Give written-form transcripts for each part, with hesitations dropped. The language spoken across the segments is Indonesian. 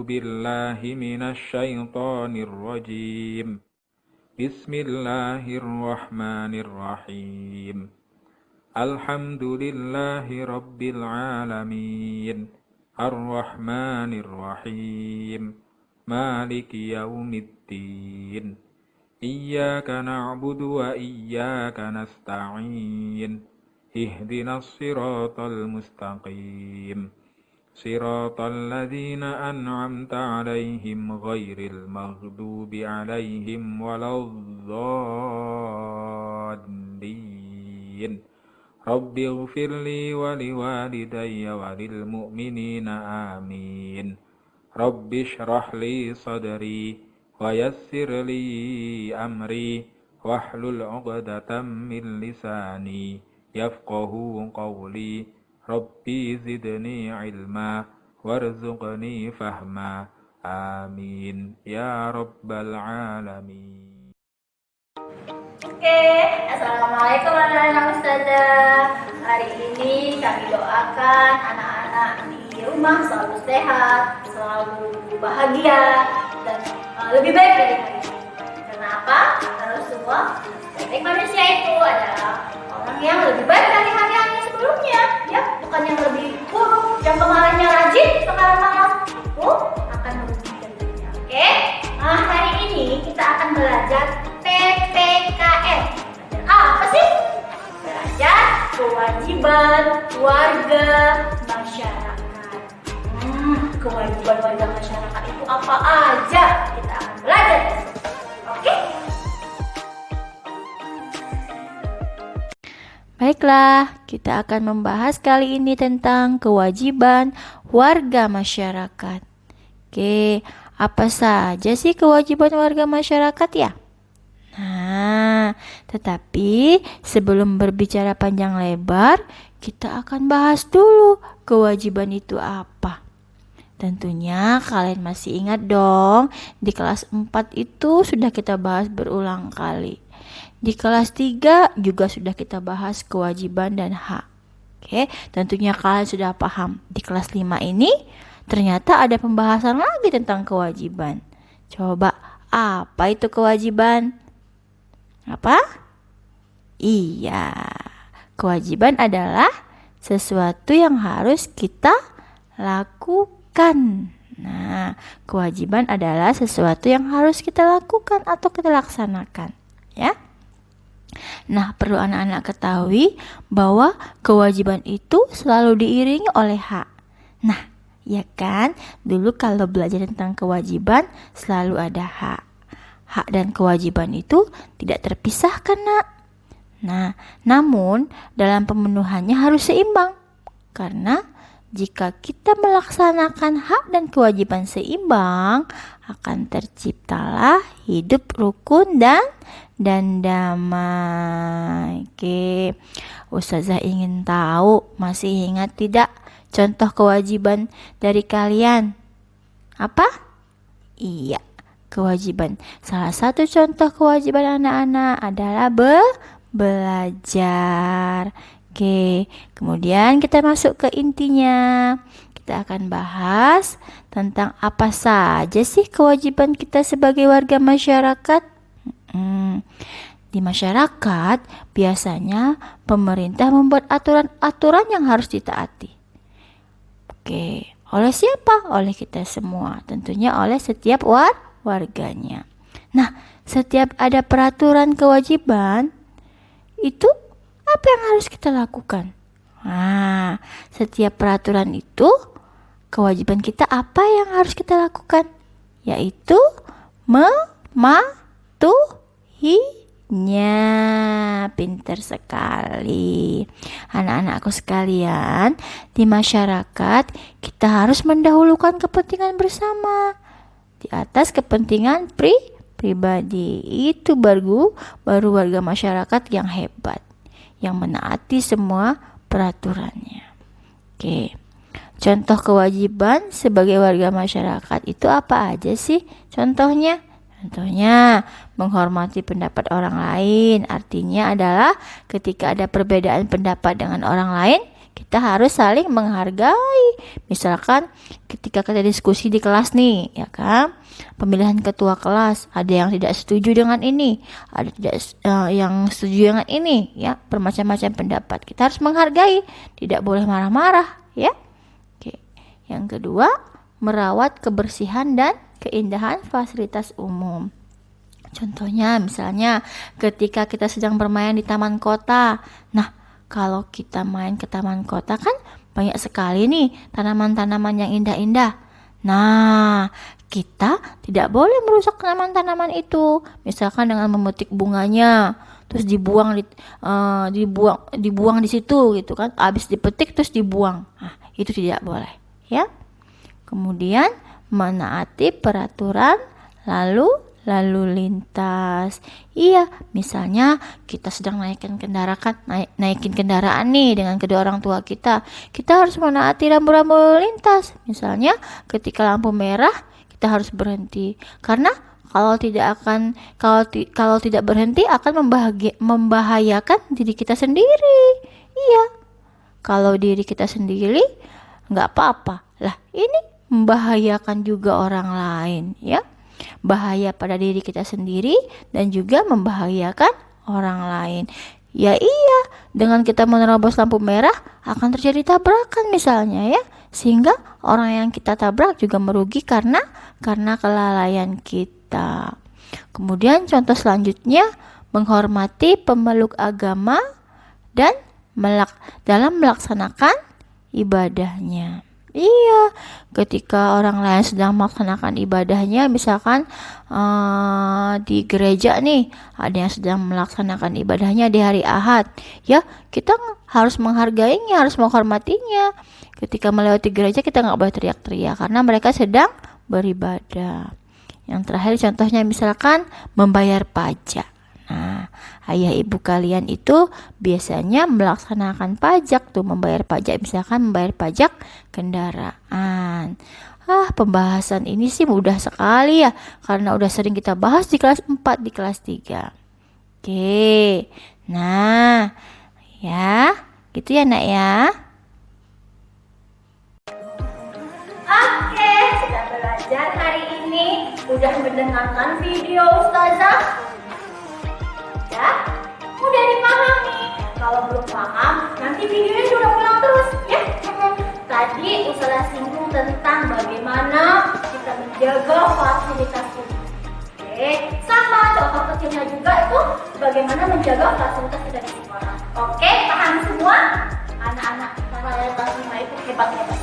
بالله من الشيطان الرجيم بسم الله الرحمن الرحيم الحمد لله رب العالمين الرحمن الرحيم مالك يوم الدين إياك نعبد وإياك نستعين اهدنا الصراط المستقيم صراط الذين أنعمت عليهم غير المغضوب عليهم ولا الضالين رب اغفر لي ولوالدي وللمؤمنين آمين رب اشرح لي صدري ويسر لي أمري واحلل عقدة من لساني يفقه قولي ربي زدني علما وارزقني فهما آمين يا رب العالمين. Oke, assalamualaikum anak-anak ustazah. Hari ini kami doakan anak-anak di rumah selalu sehat, selalu bahagia, dan lebih baik dari hari ini. Kenapa? Karena semua setiap manusia itu adalah orang yang lebih baik dari hari-hari sebelumnya, ya, bukan yang lebih buruk. Yang kemarinnya rajin, sekarang malas, itu akan merugikan dunia. Oke? Nah, hari ini kita akan belajar PPKM. Apa sih? Belajar kewajiban warga masyarakat. Kewajiban warga masyarakat itu apa aja? Kita akan belajar. Oke? Baiklah, kita akan membahas kali ini tentang kewajiban warga masyarakat. Oke, apa saja sih kewajiban warga masyarakat ya? Nah, tetapi sebelum berbicara panjang lebar, kita akan bahas dulu kewajiban itu apa. Tentunya kalian masih ingat dong, di kelas 4 itu sudah kita bahas berulang kali. Di kelas 3 juga sudah kita bahas kewajiban dan hak. Oke, tentunya kalian sudah paham. Di kelas 5 ini ternyata ada pembahasan lagi tentang kewajiban. Coba, apa itu kewajiban? Apa? Iya, kewajiban adalah sesuatu yang harus kita lakukan. Nah, kewajiban adalah sesuatu yang harus kita lakukan atau kita laksanakan, ya. Nah, perlu anak-anak ketahui bahwa kewajiban itu selalu diiringi oleh hak. Nah, ya kan? Dulu kalau belajar tentang kewajiban selalu ada hak. Hak dan kewajiban itu tidak terpisahkan, Nak. Nah, namun dalam pemenuhannya harus seimbang. Karena jika kita melaksanakan hak dan kewajiban seimbang, akan terciptalah hidup rukun dan damai. Oke, Ustazah ingin tahu, masih ingat tidak contoh kewajiban dari kalian? Apa? Iya, kewajiban. Salah satu contoh kewajiban anak-anak adalah belajar. Oke, kemudian kita masuk ke intinya. Kita akan bahas tentang apa saja sih kewajiban kita sebagai warga masyarakat. Di masyarakat, biasanya pemerintah membuat aturan-aturan yang harus ditaati. Oke, oleh siapa? Oleh kita semua. Tentunya oleh setiap warganya. Nah, setiap ada peraturan kewajiban, itu apa yang harus kita lakukan? Nah, setiap peraturan itu, kewajiban kita apa yang harus kita lakukan? Yaitu mematuhinya. Pinter sekali. Anak-anakku sekalian, di masyarakat kita harus mendahulukan kepentingan bersama di atas kepentingan pribadi. Itu baru warga masyarakat yang hebat, yang menaati semua peraturannya. Oke, contoh kewajiban sebagai warga masyarakat itu apa aja sih contohnya? Contohnya, menghormati pendapat orang lain. Artinya adalah ketika ada perbedaan pendapat dengan orang lain, kita harus saling menghargai. Misalkan ketika kita diskusi di kelas nih, ya kan, pemilihan ketua kelas, ada yang tidak setuju dengan ini, ada yang setuju dengan ini, ya, bermacam-macam pendapat. Kita harus menghargai, tidak boleh marah-marah, ya. Oke. Yang kedua, merawat kebersihan dan keindahan fasilitas umum. Contohnya misalnya ketika kita sedang bermain di taman kota. Nah, kalau kita main ke taman kota kan banyak sekali nih tanaman-tanaman yang indah-indah. Nah, kita tidak boleh merusak tanaman-tanaman itu. Misalkan dengan memetik bunganya, terus dibuang di situ gitu kan. Habis dipetik terus dibuang. Nah, itu tidak boleh, ya. Kemudian menaati peraturan lalu lintas. Iya, misalnya kita sedang naikin kendaraan nih dengan kedua orang tua kita. Kita harus menaati rambu-rambu lalu lintas. Misalnya ketika lampu merah kita harus berhenti. Karena kalau tidak berhenti akan membahayakan diri kita sendiri. Iya. Kalau diri kita sendiri nggak apa-apa. Lah, ini membahayakan juga orang lain, ya. Bahaya pada diri kita sendiri dan juga membahayakan orang lain. Ya iya, dengan kita menerobos lampu merah akan terjadi tabrakan misalnya, ya. Sehingga orang yang kita tabrak juga merugi karena kelalaian kita. Kemudian contoh selanjutnya, menghormati pemeluk agama dan dalam melaksanakan ibadahnya. Iya, ketika orang lain sedang melaksanakan ibadahnya, misalkan di gereja nih, ada yang sedang melaksanakan ibadahnya di hari Ahad, ya kita harus menghargainya, harus menghormatinya. Ketika melewati gereja kita nggak boleh teriak-teriak karena mereka sedang beribadah. Yang terakhir contohnya misalkan membayar pajak. Nah, ayah ibu kalian itu biasanya melaksanakan pajak tuh, membayar pajak, misalkan membayar pajak kendaraan. Pembahasan ini sih mudah sekali ya, karena udah sering kita bahas di kelas 4, di kelas 3. Oke, nah ya, gitu ya nak ya. Oke, sudah belajar hari ini, udah mendengarkan video Ustazah. Ya, mudah dipahami. Kalau belum paham, nanti videonya sudah ulang terus ya. Tadi Ustazah singgung tentang bagaimana kita menjaga fasilitas umum. Oke, sama contoh kecilnya juga itu bagaimana menjaga fasilitas kita di sekolah. Oke, paham semua? Anak-anak saya kelas 5 itu hebat-hebat.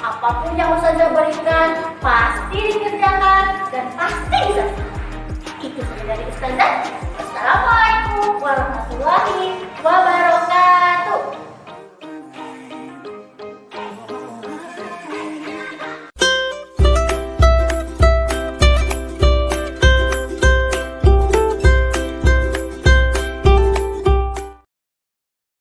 Apapun yang Ustazah berikan pasti dikerjakan dan pasti bisa. Itu saja dari Ustazah. Assalamualaikum warahmatullahi wabarakatuh.